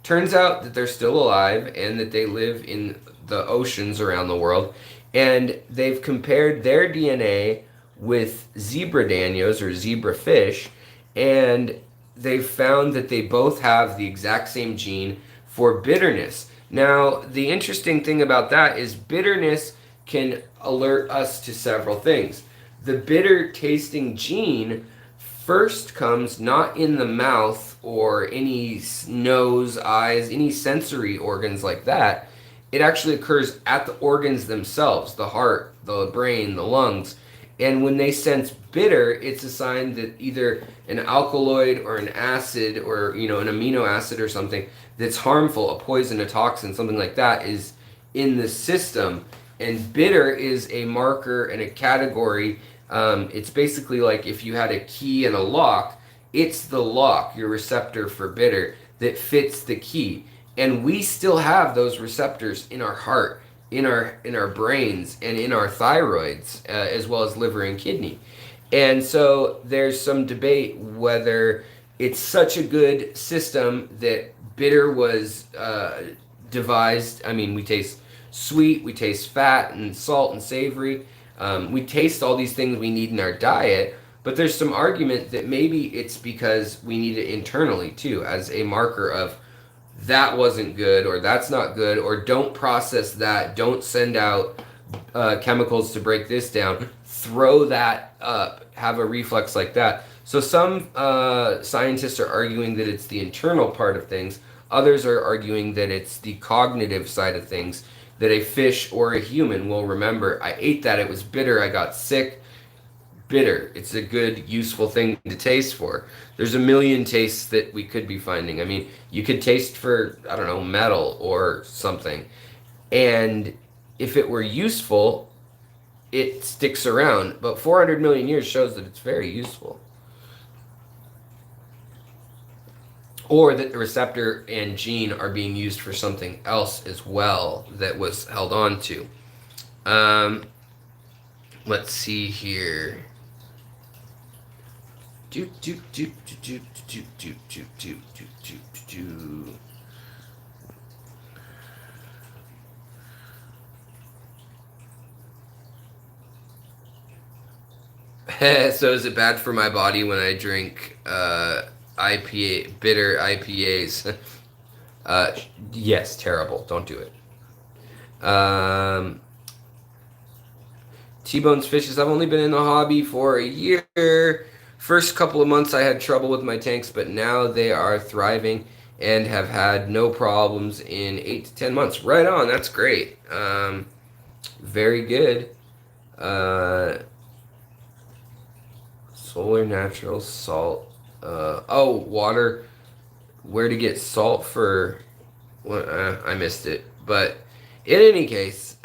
Turns out that they're still alive and that they live in the oceans around the world, and they've compared their DNA with zebra danios or zebra fish, and they've found that they both have the exact same gene for bitterness. Now, the interesting thing about that is bitterness can alert us to several things. The bitter tasting gene first comes not in the mouth or any nose, eyes, any sensory organs like that. It actually occurs at the organs themselves, the heart, the brain, the lungs. And when they sense bitter, it's a sign that either an alkaloid or an acid, or an amino acid or something that's harmful, a poison, a toxin, something like that, is in the system. And bitter is a marker and a category. It's basically like if you had a key and a lock, it's the lock, your receptor for bitter, that fits the key. And we still have those receptors in our heart, in our brains, and in our thyroids, as well as liver and kidney. And so there's some debate whether it's such a good system that bitter was devised. I mean, we taste sweet, we taste fat and salt and savory. We taste all these things we need in our diet, but there's some argument that maybe it's because we need it internally too, as a marker of that wasn't good, or that's not good, or don't process that, don't send out chemicals to break this down, throw that up, have a reflex like that. So some scientists are arguing that it's the internal part of things. Others are arguing that it's the cognitive side of things that a fish or a human will remember. I ate that, it was bitter, I got sick. Bitter. It's a good, useful thing to taste for. There's a million tastes that we could be finding. I mean, you could taste for, I don't know, metal or something. And if it were useful, it sticks around. But 400 million years shows that it's very useful. Or that the receptor and gene are being used for something else as well that was held on to. Let's see here. Do do do do do do do do do do do. So is it bad for my body when I drink IPA, bitter IPAs? Yes, terrible. Don't do it. T-Bone's fishes. I've only been in the hobby for a year. First couple of months I had trouble with my tanks, but now they are thriving and have had no problems in 8 to 10 months. Right on. That's great. Very good. Solar natural salt. Water. Where to get salt for? Well, I missed it. But in any case,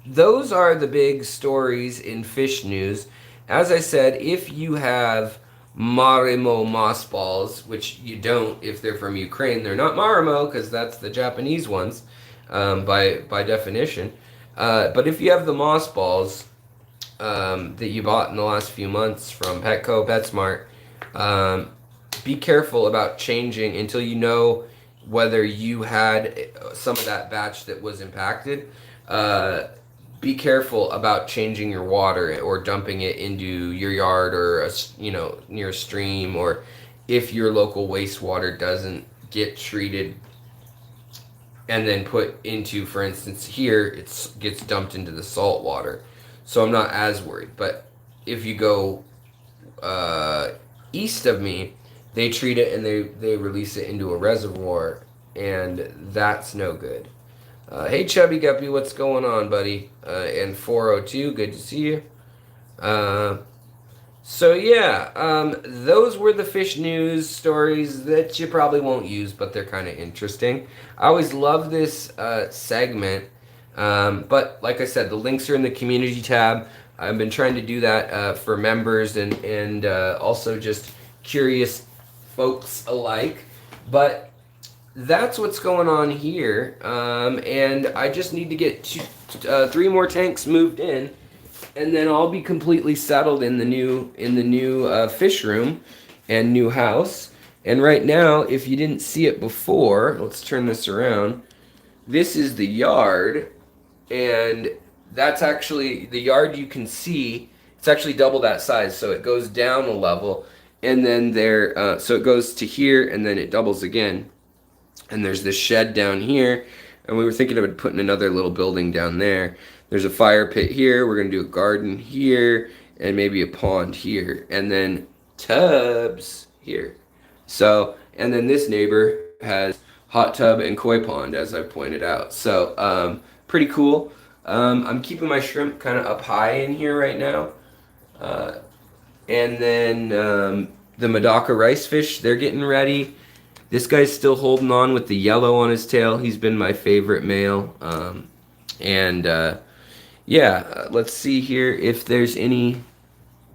those are the big stories in fish news. As I said, if you have Marimo mossballs, which you don't if they're from Ukraine, they're not Marimo because that's the Japanese ones by definition. But if you have the mossballs that you bought in the last few months from Petco, PetSmart, be careful about changing until you know whether you had some of that batch that was impacted. Be careful about changing your water or dumping it into your yard or near a stream, or if your local wastewater doesn't get treated and then put into, for instance, here it gets dumped into the salt water. So I'm not as worried. But if you go east of me, they treat it and they release it into a reservoir, and that's no good. Hey Chubby Guppy, what's going on, buddy? And 402, good to see you. Those were the fish news stories that you probably won't use, but they're kind of interesting. I always love this segment, but like I said, the links are in the community tab. I've been trying to do that for members and also just curious folks alike. But that's what's going on here, and I just need to get 3 more tanks moved in, and then I'll be completely settled in the new fish room and new house. And right now, if you didn't see it before, let's turn this around. This is the yard, and that's actually the yard. You can see it's actually double that size, so it goes down a level, and then so it goes to here, and then it doubles again. And there's this shed down here, and we were thinking of putting another little building down there. There's a fire pit here. We're going to do a garden here, and maybe a pond here, and then tubs here. So, and then this neighbor has hot tub and koi pond, as I pointed out. So, pretty cool. I'm keeping my shrimp kind of up high in here right now. And then the Medaka rice fish, they're getting ready. This guy's still holding on with the yellow on his tail. He's been my favorite male. Let's see here if there's any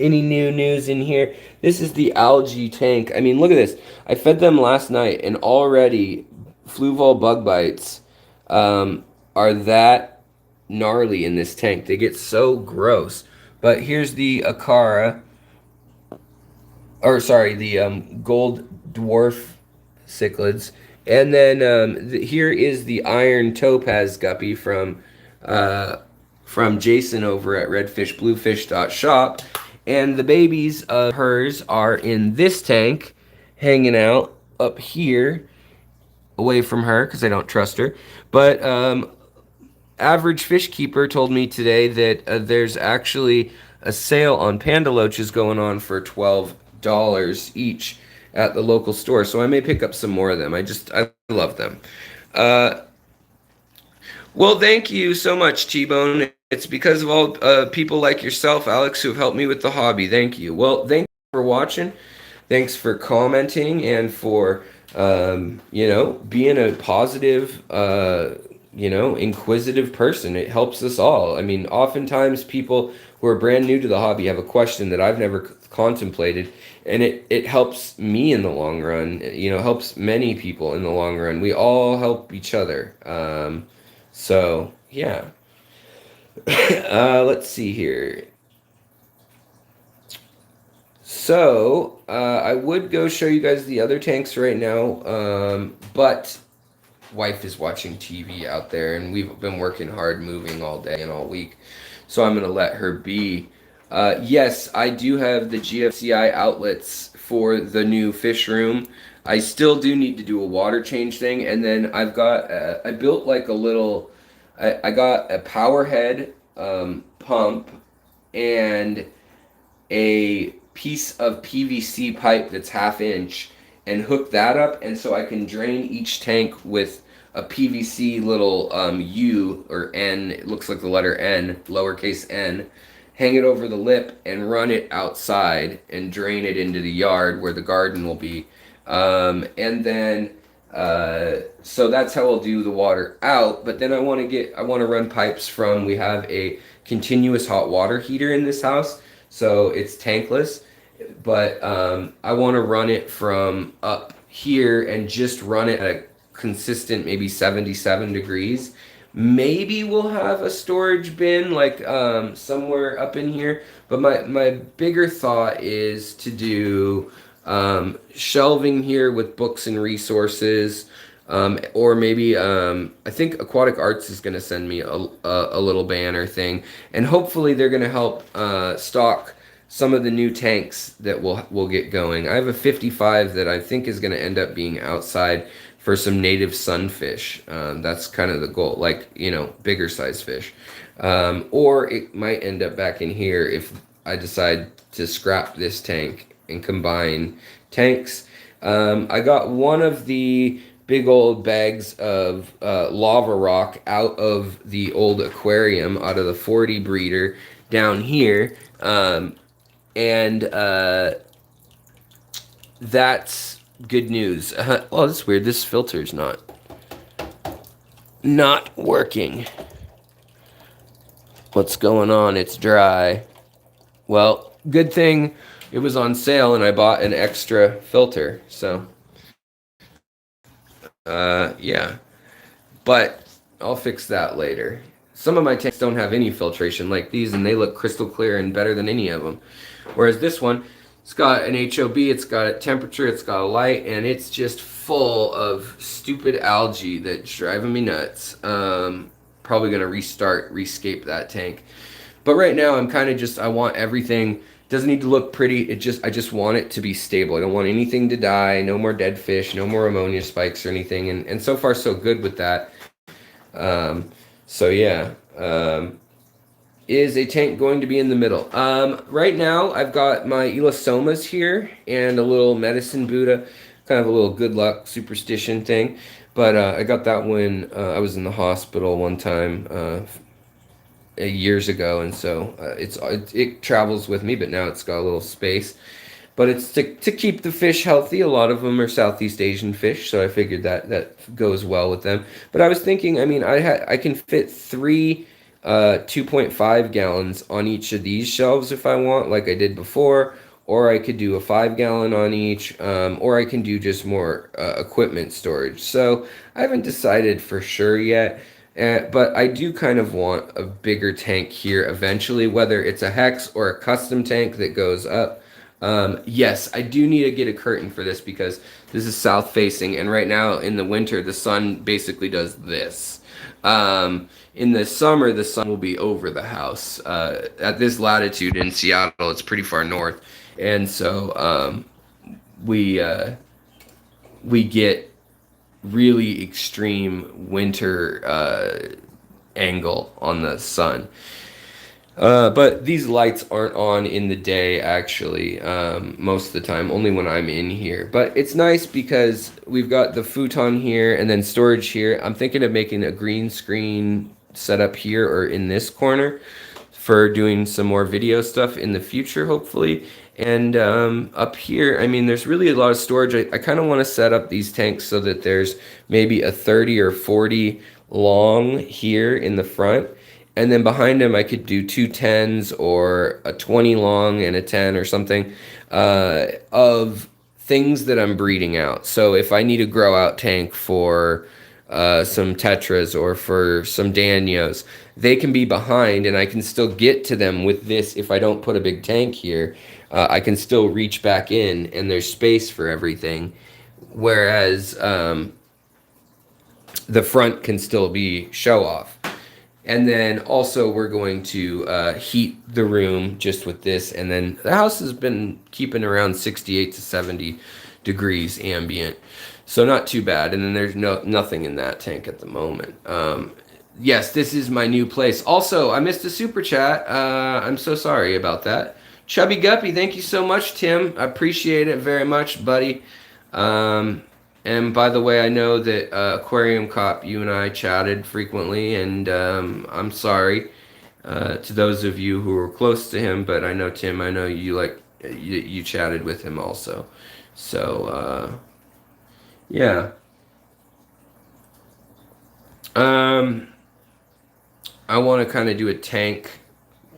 new news in here. This is the algae tank. I mean, look at this. I fed them last night, and already Fluval bug bites are that gnarly in this tank. They get so gross. But here's the Akara, the gold dwarf cichlids, and then here is the iron topaz guppy from Jason over at redfishbluefish.shop, and the babies of hers are in this tank, hanging out up here, away from her because I don't trust her. But Average Fish Keeper told me today that there's actually a sale on panda loaches going on for $12 each at the local store, so I may pick up some more of them. I love them. Well, thank you so much, T-Bone. It's because of all people like yourself, Alex, who have helped me with the hobby. Thank you. Well, thanks for watching. Thanks for commenting and for, being a positive, inquisitive person. It helps us all. I mean, oftentimes people who are brand new to the hobby have a question that I've never contemplated, and it helps me in the long run. Helps many people in the long run. We all help each other. So, yeah. Let's see here. So, I would go show you guys the other tanks right now, but wife is watching TV out there, and we've been working hard, moving all day and all week, so I'm going to let her be. Yes, I do have the GFCI outlets for the new fish room. I still do need to do a water change thing, and then I've got, I built like a little, I got a power head pump and a piece of PVC pipe that's 1/2 inch and hook that up, and so I can drain each tank with a PVC little U or N, it looks like the letter N, lowercase n, hang it over the lip and run it outside and drain it into the yard where the garden will be. And then so that's how I'll do the water out. But then I want to run pipes from, we have a continuous hot water heater in this house, so it's tankless, but I want to run it from up here and just run it at a consistent maybe 77 degrees. Maybe we'll have a storage bin like somewhere up in here, but my bigger thought is to do shelving here with books and resources, or maybe I think Aquatic Arts is going to send me a little banner thing, and hopefully they're going to help stock some of the new tanks that we'll get going. I have a 55 that I think is going to end up being outside for some native sunfish. That's kind of the goal, like, bigger size fish. Or it might end up back in here if I decide to scrap this tank and combine tanks. I got one of the big old bags of lava rock out of the old aquarium, out of the 40 breeder down here. And that's good news. Oh, that's weird. This filter's not working. What's going on? It's dry. Well, good thing it was on sale and I bought an extra filter. So, yeah. But I'll fix that later. Some of my tanks don't have any filtration like these, and they look crystal clear and better than any of them. Whereas this one, it's got an HOB, it's got a temperature, it's got a light, and it's just full of stupid algae that's driving me nuts. Probably going to rescape that tank. But right now, I'm kind of I want everything, doesn't need to look pretty, I just want it to be stable. I don't want anything to die, no more dead fish, no more ammonia spikes or anything, and so far so good with that. So yeah, is a tank going to be in the middle? Right now, I've got my elastomas here and a little medicine Buddha, kind of a little good luck superstition thing. But I got that when I was in the hospital one time years ago, and so it travels with me. But now it's got a little space. But it's to keep the fish healthy. A lot of them are Southeast Asian fish, so I figured that goes well with them. But I was thinking, I mean, I can fit 3 2.5 gallons on each of these shelves if I want, like I did before, or I could do a 5-gallon on each, or I can do just more equipment storage. So I haven't decided for sure yet, but I do kind of want a bigger tank here eventually, whether it's a hex or a custom tank that goes up. Yes, I do need to get a curtain for this because this is south facing, and right now in the winter the sun basically does this. In the summer the sun will be over the house. At this latitude in Seattle, it's pretty far north, and so we get really extreme winter angle on the sun. But these lights aren't on in the day, actually, most of the time, only when I'm in here. But it's nice because we've got the futon here and then storage here. I'm thinking of making a green screen setup here or in this corner for doing some more video stuff in the future, hopefully. And up here, I mean, there's really a lot of storage. I kind of want to set up these tanks so that there's maybe a 30 or 40 long here in the front. And then behind him, I could do two 10s or a 20 long and a 10 or something of things that I'm breeding out. So if I need a grow out tank for some tetras or for some danios, they can be behind and I can still get to them with this. If I don't put a big tank here, I can still reach back in and there's space for everything. Whereas the front can still be show off. And then also we're going to heat the room just with this. And then the house has been keeping around 68 to 70 degrees ambient. So not too bad. And then there's nothing in that tank at the moment. Yes, this is my new place. Also, I missed a super chat. I'm so sorry about that. Chubby Guppy, thank you so much, Tim. I appreciate it very much, buddy. And by the way, I know that Aquarium Cop, you and I chatted frequently, and I'm sorry to those of you who were close to him, but I know Tim, I know you chatted with him also. So yeah. I want to kind of do a tank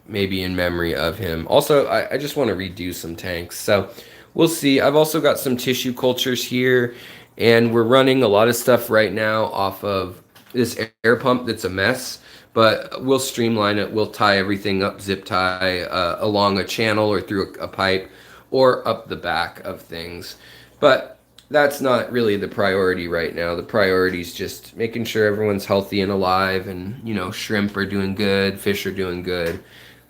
maybe in memory of him. Also, I just want to redo some tanks. So we'll see. I've also got some tissue cultures here, and we're running a lot of stuff right now off of this air pump that's a mess, but we'll streamline it. We'll tie everything up, zip tie along a channel or through a pipe or up the back of things. But that's not really the priority right now. The priority is just making sure everyone's healthy and alive, and shrimp are doing good, fish are doing good,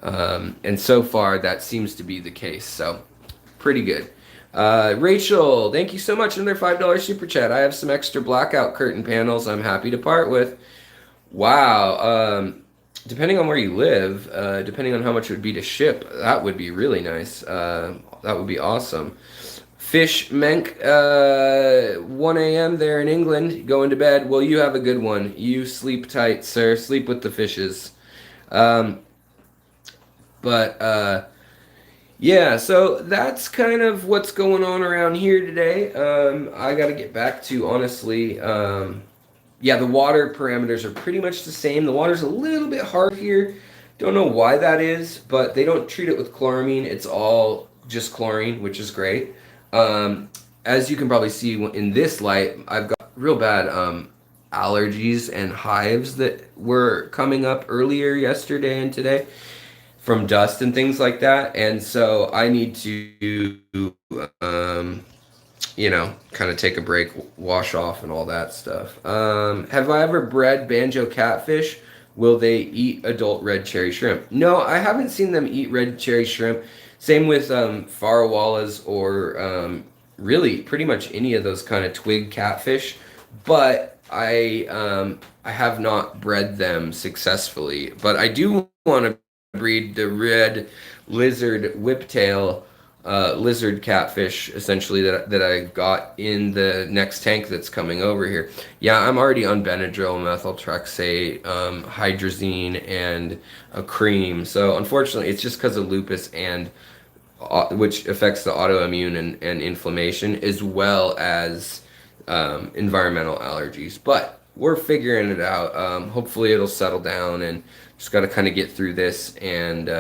and so far that seems to be the case. So pretty good. Rachel, thank you so much. Another $5 super chat. I have some extra blackout curtain panels I'm happy to part with. Wow. Depending on where you live, depending on how much it would be to ship, that would be really nice. That would be awesome. Fish Menk, 1 a.m. there in England, going to bed. Well, you have a good one. You sleep tight, sir. Sleep with the fishes. Yeah, so that's kind of what's going on around here today. I got to get back to, honestly, yeah, the water parameters are pretty much the same. The water's a little bit hard here. Don't know why that is, but they don't treat it with chloramine. It's all just chlorine, which is great. As you can probably see in this light, I've got real bad allergies and hives that were coming up earlier yesterday and today from dust and things like that. And so I need to, kind of take a break, wash off and all that stuff. Have I ever bred banjo catfish? Will they eat adult red cherry shrimp? No, I haven't seen them eat red cherry shrimp. Same with farawallas or really pretty much any of those kind of twig catfish. But I have not bred them successfully. But I do want to breed the red lizard whiptail lizard catfish, essentially, that I got in the next tank that's coming over here. Yeah, I'm already on Benadryl, methyltrexate, hydrazine, and a cream. So unfortunately, it's just because of lupus and which affects the autoimmune and inflammation, as well as environmental allergies. But we're figuring it out. Hopefully it'll settle down, and just got to kind of get through this. And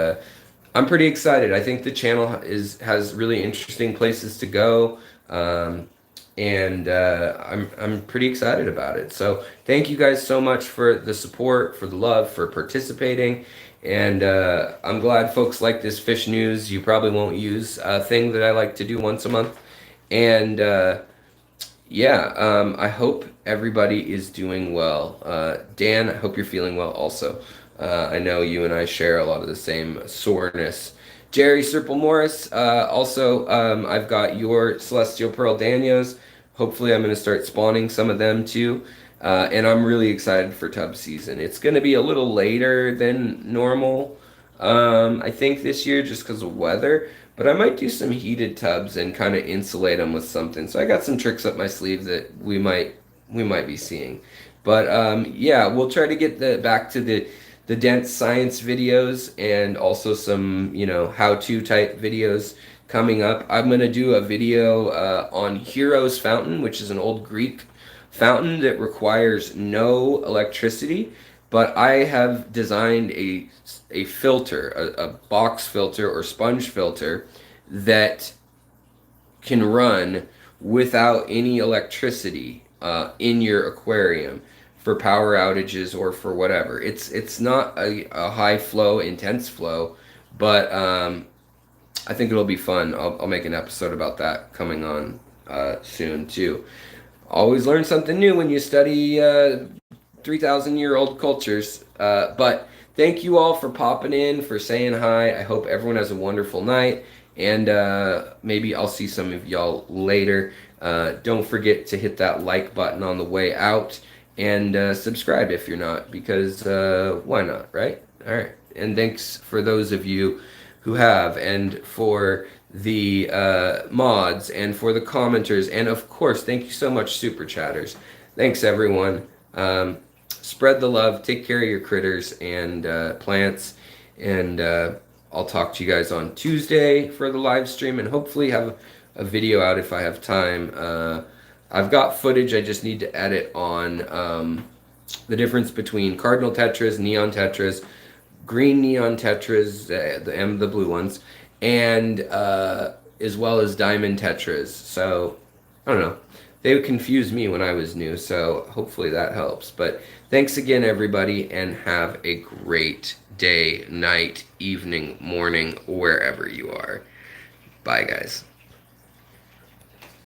I'm pretty excited. I think the channel has really interesting places to go, and I'm pretty excited about it. So thank you guys so much for the support, for the love, for participating. And I'm glad folks like this fish news. You probably won't use a thing that I like to do once a month. And I hope everybody is doing well. Dan, I hope you're feeling well also. I know you and I share a lot of the same soreness. Jerry Serple Morris, also, I've got your Celestial Pearl Danios. Hopefully I'm going to start spawning some of them too. And I'm really excited for tub season. It's going to be a little later than normal, I think this year just because of weather, but I might do some heated tubs and kind of insulate them with something. So I got some tricks up my sleeve that we might be seeing. But yeah, we'll try to get the back to the dense science videos and also some, how-to type videos coming up. I'm going to do a video on Hero's Fountain, which is an old Greek fountain that requires no electricity, but I have designed a filter, a box filter or sponge filter that can run without any electricity in your aquarium for power outages or for whatever. It's not a high flow, intense flow, but I think it'll be fun. I'll make an episode about that coming on soon too. Always learn something new when you study 3,000-year-old cultures. But thank you all for popping in, for saying hi. I hope everyone has a wonderful night. And maybe I'll see some of y'all later. Don't forget to hit that like button on the way out. And subscribe if you're not, because why not, right? All right. And thanks for those of you who have, and for the mods, and for the commenters, and of course, thank you so much, Super Chatters. Thanks, everyone. Spread the love, take care of your critters and plants, and I'll talk to you guys on Tuesday for the live stream, and hopefully have a video out if I have time. I've got footage, I just need to edit on the difference between cardinal tetras, neon tetras, green neon tetras, the blue ones, and as well as diamond tetras. So, I don't know. They would confuse me when I was new, so hopefully that helps. But thanks again, everybody, and have a great day, night, evening, morning, wherever you are. Bye, guys.